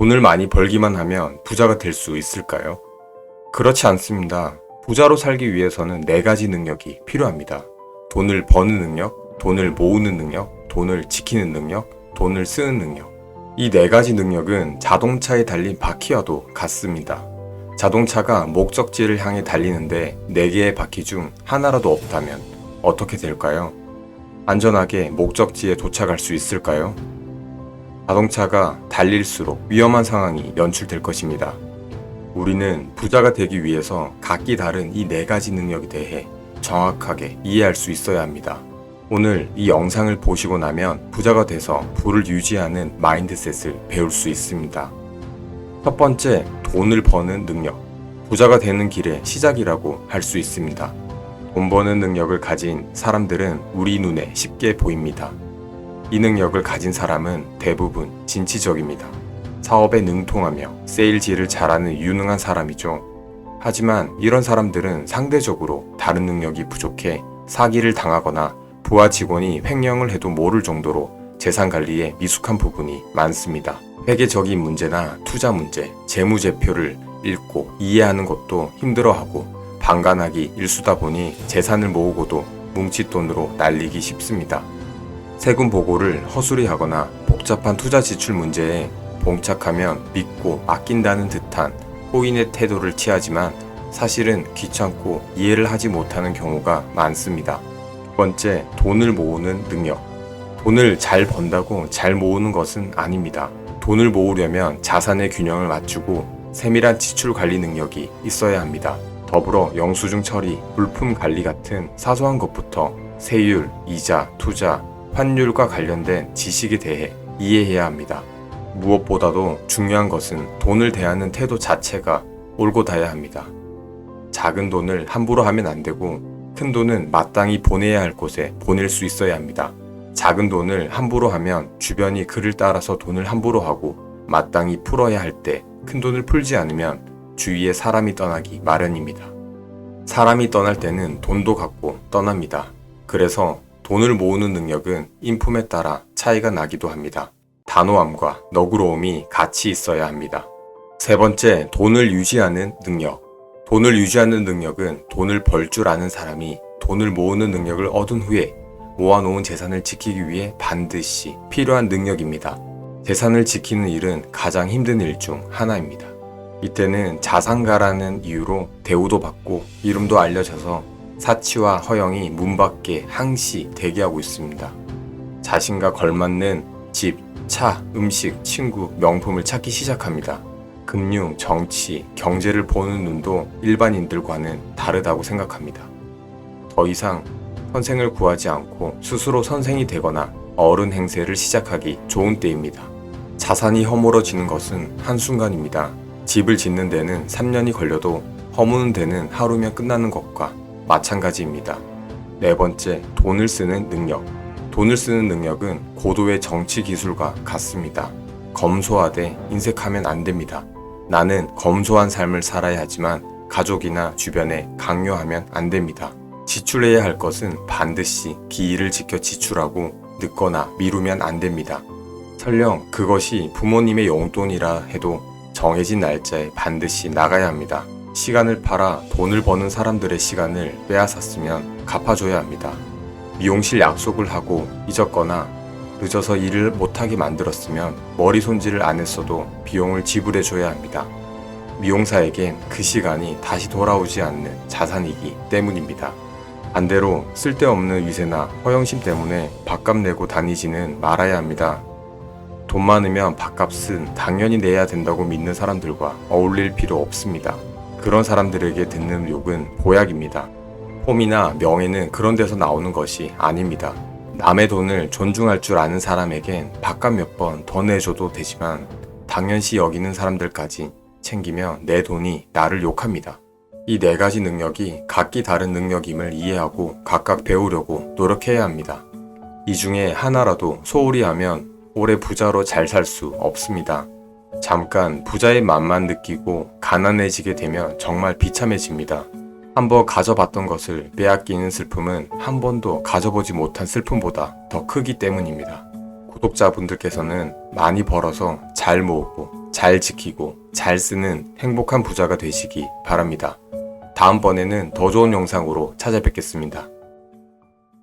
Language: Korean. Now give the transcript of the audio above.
돈을 많이 벌기만 하면 부자가 될 수 있을까요? 그렇지 않습니다. 부자로 살기 위해서는 4가지 능력이 필요합니다. 돈을 버는 능력, 돈을 모으는 능력, 돈을 지키는 능력, 돈을 쓰는 능력. 이 4가지 능력은 자동차에 달린 바퀴와도 같습니다. 자동차가 목적지를 향해 달리는데 4개의 바퀴 중 하나라도 없다면 어떻게 될까요? 안전하게 목적지에 도착할 수 있을까요? 자동차가 달릴수록 위험한 상황이 연출될 것입니다. 우리는 부자가 되기 위해서 각기 다른 이 4가지 능력에 대해 정확하게 이해할 수 있어야 합니다. 오늘 이 영상을 보시고 나면 부자가 돼서 부를 유지하는 마인드셋을 배울 수 있습니다. 첫 번째, 돈을 버는 능력. 부자가 되는 길의 시작이라고 할 수 있습니다. 돈 버는 능력을 가진 사람들은 우리 눈에 쉽게 보입니다. 이 능력을 가진 사람은 대부분 진취적입니다. 사업에 능통하며 세일즈를 잘하는 유능한 사람이죠. 하지만 이런 사람들은 상대적으로 다른 능력이 부족해 사기를 당하거나 부하 직원이 횡령을 해도 모를 정도로 재산 관리에 미숙한 부분이 많습니다. 회계적인 문제나 투자 문제, 재무제표를 읽고 이해하는 것도 힘들어하고 방관하기 일수다 보니 재산을 모으고도 뭉칫돈으로 날리기 쉽습니다. 세금 보고를 허술히 하거나 복잡한 투자 지출 문제에 봉착하면 믿고 아낀다는 듯한 호인의 태도를 취하지만 사실은 귀찮고 이해를 하지 못하는 경우가 많습니다. 두 번째, 돈을 모으는 능력. 돈을 잘 번다고 잘 모으는 것은 아닙니다. 돈을 모으려면 자산의 균형을 맞추고 세밀한 지출 관리 능력이 있어야 합니다. 더불어 영수증 처리, 물품 관리 같은 사소한 것부터 세율, 이자, 투자, 환율과 관련된 지식에 대해 이해해야 합니다. 무엇보다도 중요한 것은 돈을 대하는 태도 자체가 옳고 다야 합니다. 작은 돈을 함부로 하면 안 되고 큰 돈은 마땅히 보내야 할 곳에 보낼 수 있어야 합니다. 작은 돈을 함부로 하면 주변이 그를 따라서 돈을 함부로 하고 마땅히 풀어야 할 때 큰 돈을 풀지 않으면 주위에 사람이 떠나기 마련입니다. 사람이 떠날 때는 돈도 갖고 떠납니다. 그래서 돈을 모으는 능력은 인품에 따라 차이가 나기도 합니다. 단호함과 너그러움이 같이 있어야 합니다. 세 번째, 돈을 유지하는 능력. 돈을 유지하는 능력은 돈을 벌 줄 아는 사람이 돈을 모으는 능력을 얻은 후에 모아놓은 재산을 지키기 위해 반드시 필요한 능력입니다. 재산을 지키는 일은 가장 힘든 일 중 하나입니다. 이때는 자산가라는 이유로 대우도 받고 이름도 알려져서 사치와 허영이 문 밖에 항시 대기하고 있습니다. 자신과 걸맞는 집, 차, 음식, 친구, 명품을 찾기 시작합니다. 금융, 정치, 경제를 보는 눈도 일반인들과는 다르다고 생각합니다. 더 이상 선생을 구하지 않고 스스로 선생이 되거나 어른 행세를 시작하기 좋은 때입니다. 자산이 허물어지는 것은 한순간입니다. 집을 짓는 데는 3년이 걸려도 허무는 데는 하루면 끝나는 것과 마찬가지입니다. 네 번째, 돈을 쓰는 능력. 돈을 쓰는 능력은 고도의 정치 기술과 같습니다. 검소하되 인색하면 안 됩니다. 나는 검소한 삶을 살아야 하지만 가족이나 주변에 강요하면 안 됩니다. 지출해야 할 것은 반드시 기일을 지켜 지출하고 늦거나 미루면 안 됩니다. 설령 그것이 부모님의 용돈이라 해도 정해진 날짜에 반드시 나가야 합니다. 시간을 팔아 돈을 버는 사람들의 시간을 빼앗았으면 갚아줘야 합니다. 미용실 약속을 하고 잊었거나 늦어서 일을 못하게 만들었으면 머리 손질을 안 했어도 비용을 지불해줘야 합니다. 미용사에겐 그 시간이 다시 돌아오지 않는 자산이기 때문입니다. 반대로 쓸데없는 위세나 허영심 때문에 밥값 내고 다니지는 말아야 합니다. 돈 많으면 밥값은 당연히 내야 된다고 믿는 사람들과 어울릴 필요 없습니다. 그런 사람들에게 듣는 욕은 보약입니다. 폼이나 명예는 그런 데서 나오는 것이 아닙니다. 남의 돈을 존중할 줄 아는 사람에겐 밥값 몇 번 더 내줘도 되지만 당연시 여기는 사람들까지 챙기면 내 돈이 나를 욕합니다. 이 4가지 능력이 각기 다른 능력임을 이해하고 각각 배우려고 노력해야 합니다. 이 중에 하나라도 소홀히 하면 오래 부자로 잘 살 수 없습니다. 잠깐 부자의 맛만 느끼고 가난해지게 되면 정말 비참해집니다. 한번 가져봤던 것을 빼앗기는 슬픔은 한 번도 가져보지 못한 슬픔보다 더 크기 때문입니다. 구독자분들께서는 많이 벌어서 잘 모으고 잘 지키고 잘 쓰는 행복한 부자가 되시기 바랍니다. 다음번에는 더 좋은 영상으로 찾아뵙겠습니다.